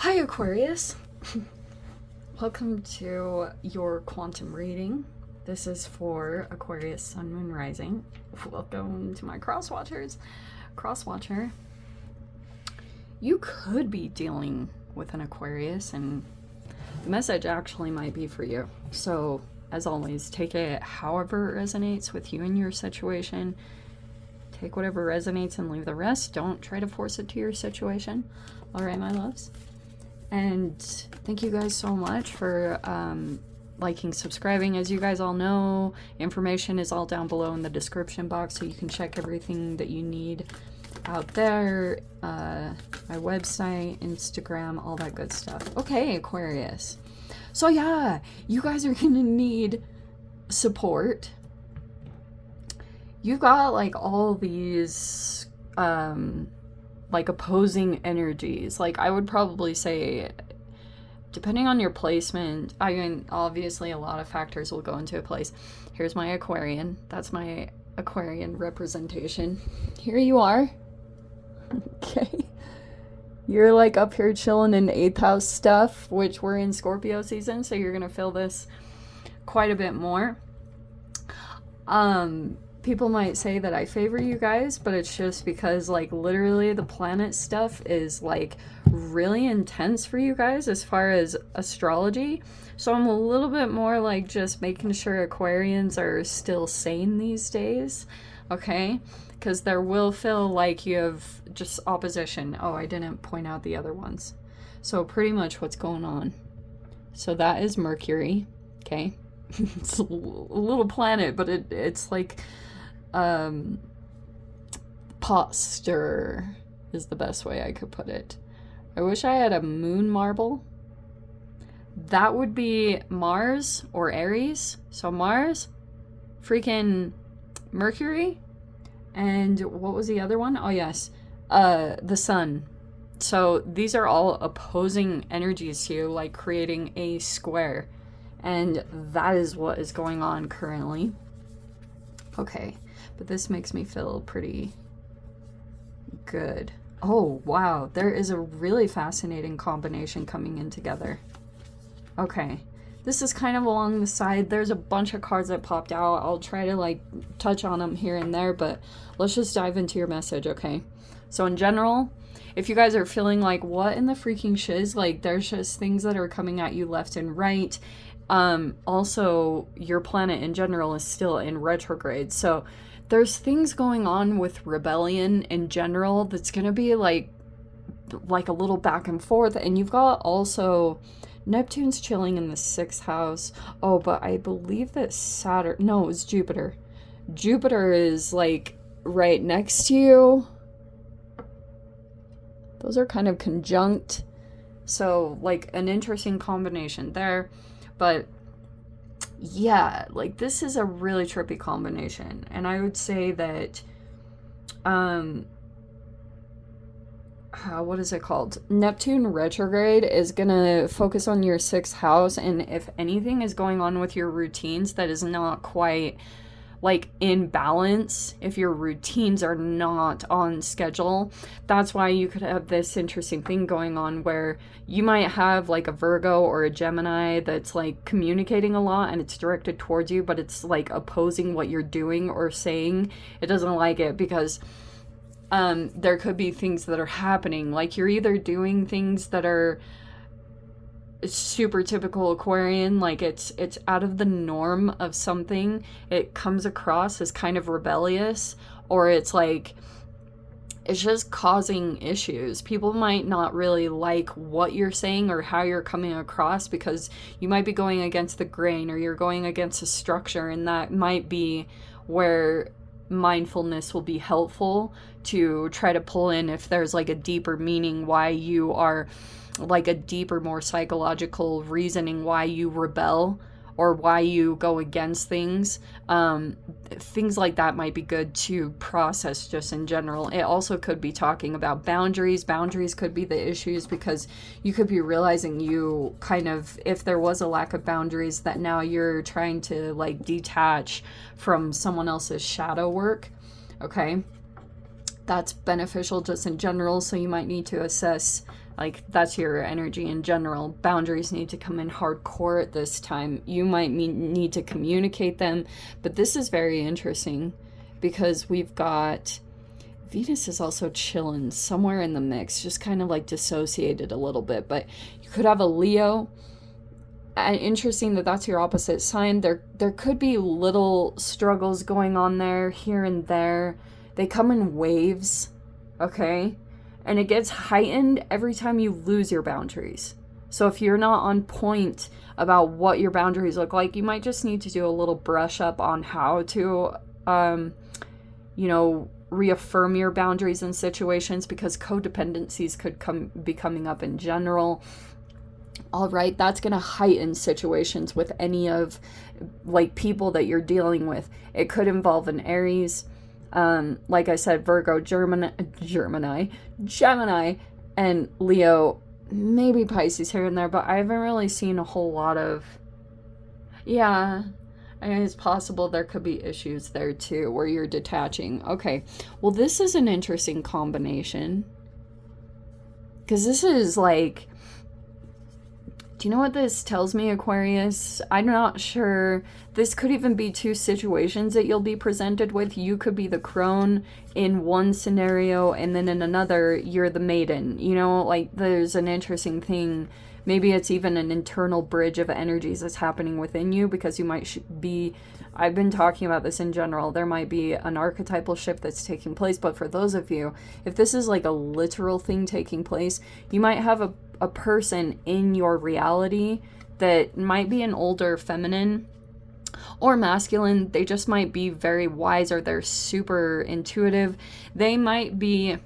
Hi Aquarius! Welcome to your quantum reading. This is for Aquarius Sun, Moon, Rising. Welcome to my crosswatchers. Crosswatcher, you could be dealing with an Aquarius and the message actually might be for you. So, as always, take it however it resonates with you and your situation. Take whatever resonates and leave the rest. Don't try to force it to your situation. Alright, my loves? And thank you guys so much for liking, subscribing. As you guys all know, information is all down below in the description box, so you can check everything that you need out there. My website, Instagram, all that good stuff. Okay, Aquarius. So yeah, you guys are gonna need support. You've got like all these like opposing energies. Like I would probably say, depending on your placement, I mean, obviously a lot of factors will go into a place. Here's my Aquarian. That's my Aquarian representation. Here you are. Okay. You're like up here chilling in 8th house stuff, which we're in Scorpio season, so you're gonna feel this quite a bit more. People might say that I favor you guys, but it's just because like literally the planet stuff is like really intense for you guys as far as astrology. So I'm a little bit more like just making sure Aquarians are still sane these days, okay? Because there will feel like you have just opposition. Oh, I didn't point out the other ones. So pretty much what's going on. So that is Mercury, okay? It's a little planet, but it's like pot stir is the best way I could put it. I wish I had a moon marble. That would be Mars or Aries. So Mars, freaking Mercury, and what was the other one? Oh yes, the sun. So these are all opposing energies to you, like creating a square. And that is what is going on currently. Okay, but this makes me feel pretty good. Oh, wow, there is a really fascinating combination coming in together. Okay, this is kind of along the side. There's a bunch of cards that popped out. I'll try to like touch on them here and there, but let's just dive into your message, okay? So in general, if you guys are feeling like, what in the freaking shiz? Like, there's just things that are coming at you left and right. Also, your planet in general is still in retrograde, so there's things going on with rebellion in general that's gonna be like a little back and forth. And you've got also Neptune's chilling in the 6th house. Oh, but I believe that Saturn, no, it's Jupiter. Jupiter is like right next to you. Those are kind of conjunct, so like an interesting combination there. But yeah, like this is a really trippy combination. And I would say that, what is it called? Neptune retrograde is gonna focus on your 6th house. And if anything is going on with your routines that is not quite like in balance, if your routines are not on schedule, that's why you could have this interesting thing going on where you might have like a Virgo or a Gemini that's like communicating a lot and it's directed towards you, but it's like opposing what you're doing or saying. It doesn't like it because there could be things that are happening, like you're either doing things that are super typical Aquarian, like it's out of the norm of something. It comes across as kind of rebellious, or it's like it's just causing issues. People might not really like what you're saying or how you're coming across because you might be going against the grain or you're going against a structure, and that might be where mindfulness will be helpful to try to pull in if there's like a deeper meaning why you are, like a deeper, more psychological reasoning why you rebel or why you go against things. Things like that might be good to process just in general. It also could be talking about boundaries. Boundaries could be the issues because you could be realizing you kind of, if there was a lack of boundaries, that now you're trying to like detach from someone else's shadow work. Okay. that's beneficial just in general. So you might need to assess, like, that's your energy in general. Boundaries need to come in hardcore at this time. You might need to communicate them. But this is very interesting because we've got Venus is also chilling somewhere in the mix, just kind of like dissociated a little bit. But you could have a Leo. And interesting that that's your opposite sign. There could be little struggles going on there, here and there. They come in waves, okay? And it gets heightened every time you lose your boundaries. So if you're not on point about what your boundaries look like, you might just need to do a little brush up on how to, reaffirm your boundaries in situations, because codependencies could be coming up in general. All right, that's going to heighten situations with any of, like, people that you're dealing with. It could involve an Aries. Like I said, Virgo, Gemini, and Leo, maybe Pisces here and there, but I haven't really seen a whole lot of, I mean, it's possible there could be issues there too, where you're detaching. Okay, well, this is an interesting combination, because this is like, do you know what this tells me, Aquarius? I'm not sure. This could even be two situations that you'll be presented with. You could be the crone in one scenario, and then in another, you're the maiden. You know, like, there's an interesting thing. Maybe it's even an internal bridge of energies that's happening within you, because you might be, I've been talking about this in general, there might be an archetypal shift that's taking place. But for those of you, if this is like a literal thing taking place, you might have a person in your reality that might be an older feminine or masculine. They just might be very wise, or they're super intuitive. They might be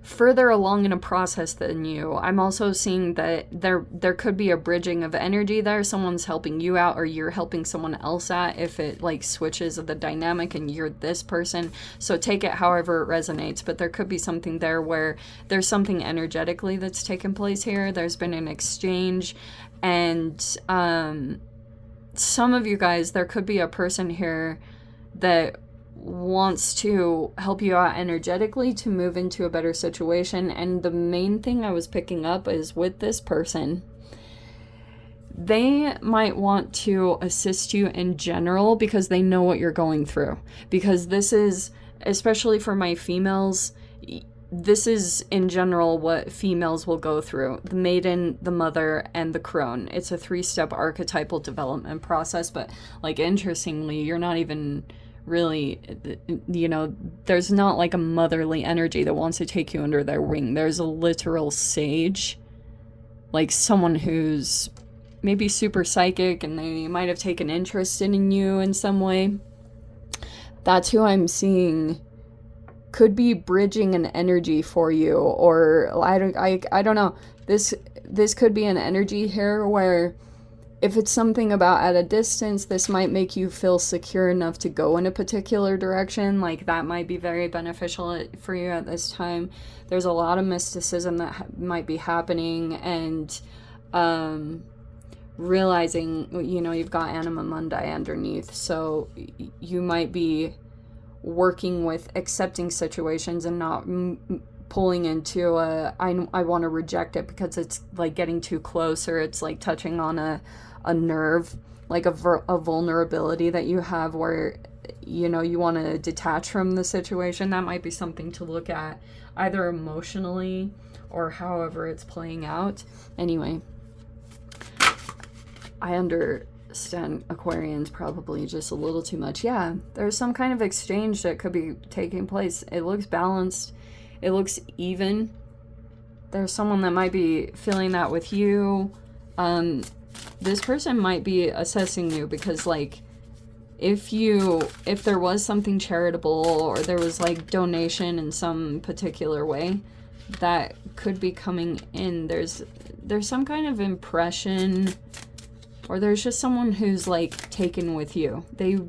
further along in a process than you. I'm also seeing that there could be a bridging of energy there. Someone's helping you out, or you're helping someone else out, if it like switches the dynamic and you're this person. So take it however it resonates, but there could be something there where there's something energetically that's taken place here. There's been an exchange, and some of you guys, there could be a person here that wants to help you out energetically to move into a better situation. And the main thing I was picking up is with this person, they might want to assist you in general because they know what you're going through. Because this is, especially for my females, this is in general what females will go through: the maiden, the mother, and the crone. It's a 3-step archetypal development process. But like, interestingly, you're not even really, there's not like a motherly energy that wants to take you under their wing. There's a literal sage, like someone who's maybe super psychic, and they might have taken interest in you in some way. That's who I'm seeing could be bridging an energy for you. Or I don't know. This could be an energy here where, if it's something about at a distance, this might make you feel secure enough to go in a particular direction. Like, that might be very beneficial for you at this time. There's a lot of mysticism that might be happening, and realizing, you've got Anima Mundi underneath. So you might be working with accepting situations and not pulling into I want to reject it because it's like getting too close, or it's like touching on a nerve, like a vulnerability that you have where, you want to detach from the situation. That might be something to look at, either emotionally or however it's playing out. Anyway, I understand Aquarians probably just a little too much. Yeah, there's some kind of exchange that could be taking place. It looks balanced. It looks even. There's someone that might be feeling that with you. This person might be assessing you because, like, if there was something charitable, or there was like donation in some particular way that could be coming in, there's some kind of impression, or there's just someone who's like taken with you. They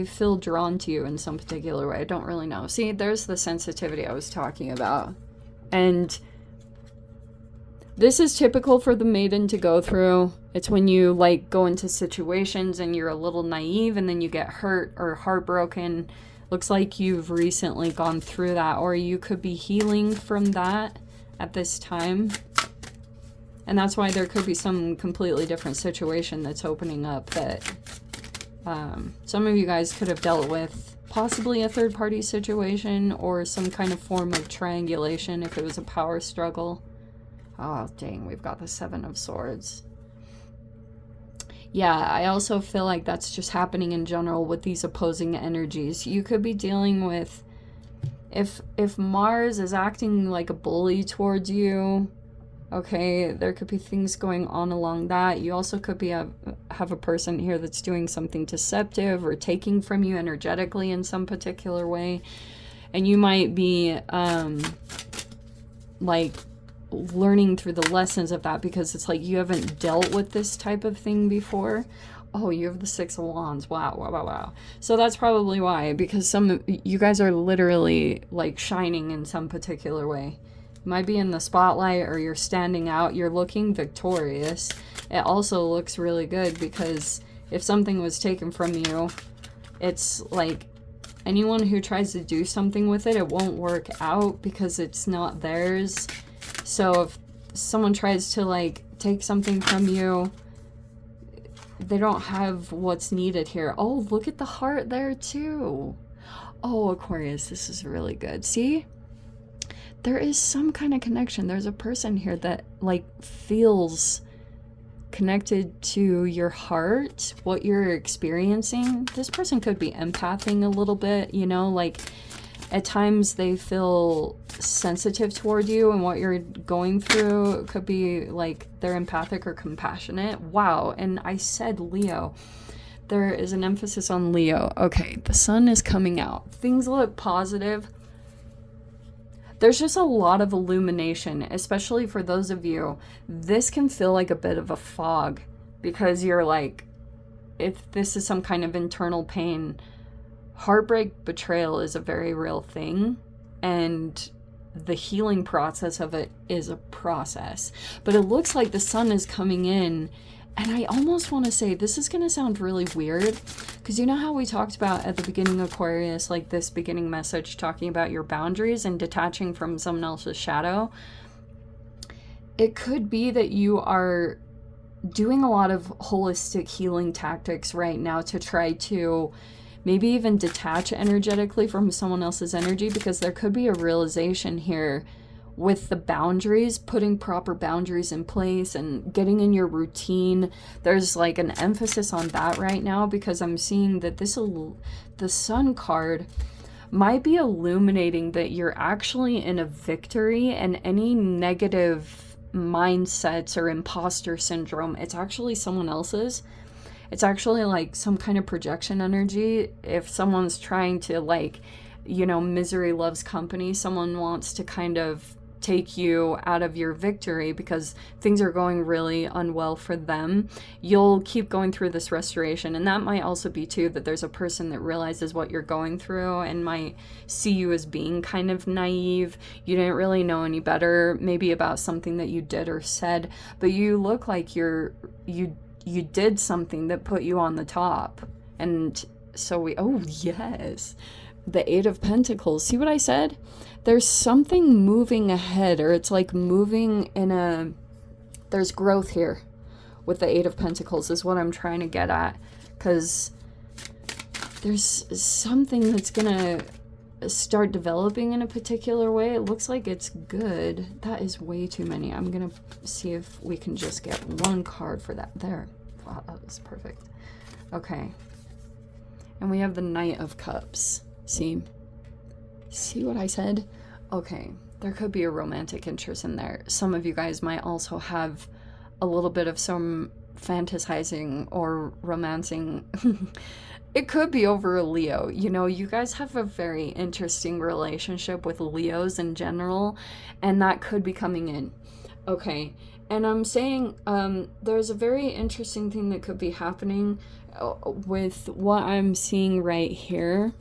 feel drawn to you in some particular way. I don't really know. See, there's the sensitivity I was talking about. And this is typical for the maiden to go through. It's when you like go into situations and you're a little naive, and then you get hurt or heartbroken. Looks like you've recently gone through that, or you could be healing from that at this time. And that's why there could be some completely different situation that's opening up that some of you guys could have dealt with, possibly a third-party situation or some kind of form of triangulation if it was a power struggle. Oh, dang, we've got the Seven of Swords. Yeah, I also feel like that's just happening in general with these opposing energies. You could be dealing with, if Mars is acting like a bully towards you, okay, there could be things going on along that. You also could be have a person here that's doing something deceptive or taking from you energetically in some particular way. And you might be, like, learning through the lessons of that because it's like you haven't dealt with this type of thing before. Oh, you have the Six of Wands. Wow, wow, wow, wow. So that's probably why, because you guys are literally, like, shining in some particular way. You might be in the spotlight or you're standing out. You're looking victorious. It also looks really good because if something was taken from you, it's like anyone who tries to do something with it, it won't work out because it's not theirs. So if someone tries to, like, take something from you, they don't have what's needed here. Oh, look at the heart there too. Oh, Aquarius, this is really good. See? There is some kind of connection. There's a person here that, like, feels connected to your heart, what you're experiencing. This person could be empathing a little bit, you know, like, at times they feel sensitive toward you and what you're going through. It could be like they're empathic or compassionate. Wow. And I said Leo. There is an emphasis on Leo. Okay, the sun is coming out. Things look positive. There's just a lot of illumination, especially for those of you. This can feel like a bit of a fog because you're like, if this is some kind of internal pain, heartbreak, betrayal is a very real thing, and the healing process of it is a process. But it looks like the sun is coming in, and I almost want to say, this is going to sound really weird, because you know how we talked about at the beginning of Aquarius, like this beginning message talking about your boundaries and detaching from someone else's shadow? It could be that you are doing a lot of holistic healing tactics right now to try to maybe even detach energetically from someone else's energy, because there could be a realization here with the boundaries, putting proper boundaries in place and getting in your routine. There's like an emphasis on that right now, because I'm seeing that the Sun card might be illuminating that you're actually in a victory, and any negative mindsets or imposter syndrome, it's actually someone else's. It's actually like some kind of projection energy. If someone's trying to, like, you know, misery loves company, someone wants to kind of take you out of your victory because things are going really unwell for them, you'll keep going through this restoration. And that might also be too that there's a person that realizes what you're going through and might see you as being kind of naive. You didn't really know any better, maybe about something that you did or said, but you look like you did something that put you on the top. And so oh yes, the Eight of Pentacles. See what I said? There's something moving ahead, or it's like moving in there's growth here with the Eight of Pentacles is what I'm trying to get at, because there's something that's gonna start developing in a particular way. It looks like it's good. That is way too many. I'm gonna see if we can just get one card for that. There. Wow, that was perfect. Okay. And we have the Knight of Cups. See what I said? Okay. There could be a romantic interest in there. Some of you guys might also have a little bit of some fantasizing or romancing. It could be over a Leo. You know, you guys have a very interesting relationship with Leos in general, and that could be coming in. Okay, and I'm saying there's a very interesting thing that could be happening with what I'm seeing right here.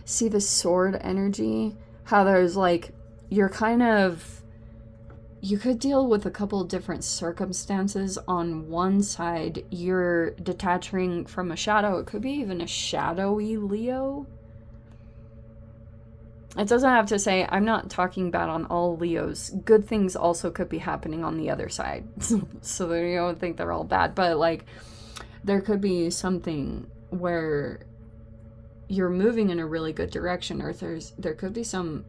See the sword energy? How there's like, you're kind of you could deal with a couple of different circumstances. On one side, you're detaching from a shadow. It could be even a shadowy Leo. It doesn't have to say, I'm not talking bad on all Leos. Good things also could be happening on the other side. So that you don't think they're all bad. But like, there could be something where you're moving in a really good direction, or there could be some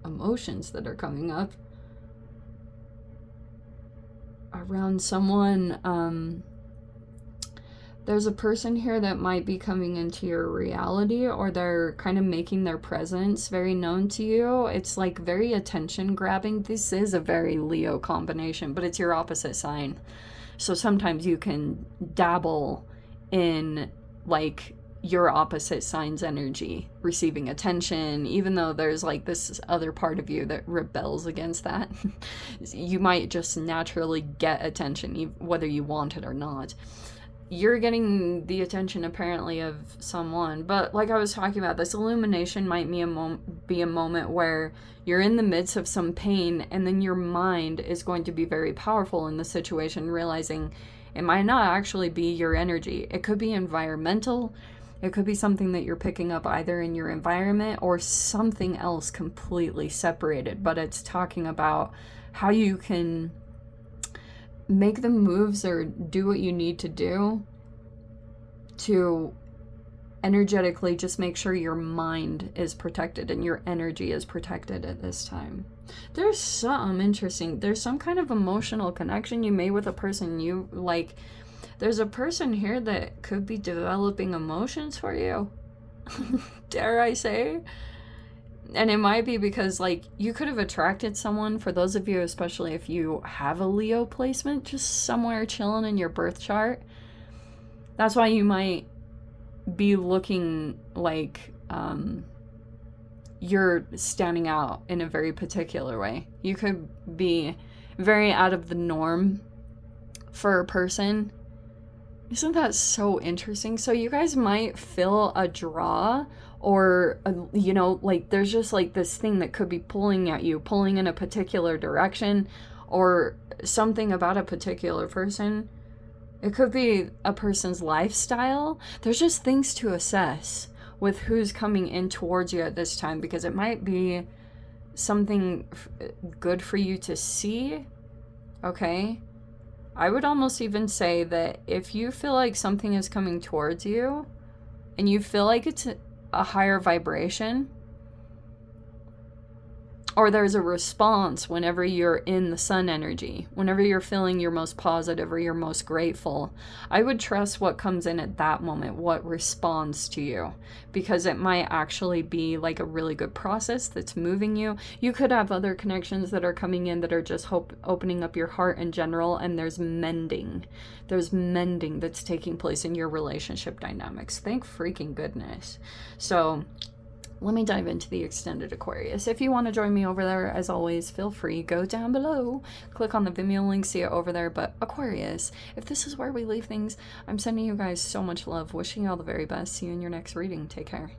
emotions that are coming up around someone. There's a person here that might be coming into your reality, or they're kind of making their presence very known to you. It's like very attention grabbing. This is a very Leo combination, but it's your opposite sign. So sometimes you can dabble in like your opposite sign's energy, receiving attention, even though there's like this other part of you that rebels against that. You might just naturally get attention, whether you want it or not. You're getting the attention apparently of someone, but like I was talking about, this illumination might be a moment where you're in the midst of some pain, and then your mind is going to be very powerful in the situation, realizing it might not actually be your energy. It could be environmental. It could be something that you're picking up either in your environment or something else completely separated, but it's talking about how you can make the moves or do what you need to do to energetically just make sure your mind is protected and your energy is protected at this time. There's something interesting. There's some kind of emotional connection you made with a person you like. There's a person here that could be developing emotions for you. Dare I say? And it might be because, like, you could have attracted someone, for those of you, especially if you have a Leo placement, just somewhere chilling in your birth chart. That's why you might be looking like you're standing out in a very particular way. You could be very out of the norm for a person. Isn't that so interesting? So you guys might feel a draw, or you know, like there's just like this thing that could be pulling at you, pulling in a particular direction, or something about a particular person. It could be a person's lifestyle. There's just things to assess with who's coming in towards you at this time, because it might be something good for you to see. Okay? I would almost even say that if you feel like something is coming towards you and you feel like it's a higher vibration, or there's a response whenever you're in the sun energy, whenever you're feeling your most positive or your most grateful, I would trust what comes in at that moment, what responds to you, because it might actually be like a really good process that's moving you. You could have other connections that are coming in that are just opening up your heart in general, and there's mending. There's mending that's taking place in your relationship dynamics. Thank freaking goodness. So let me dive into the extended Aquarius. If you want to join me over there, as always, feel free. Go down below, click on the Vimeo link, see it over there. But Aquarius, if this is where we leave things, I'm sending you guys so much love, wishing you all the very best. See you in your next reading. Take care.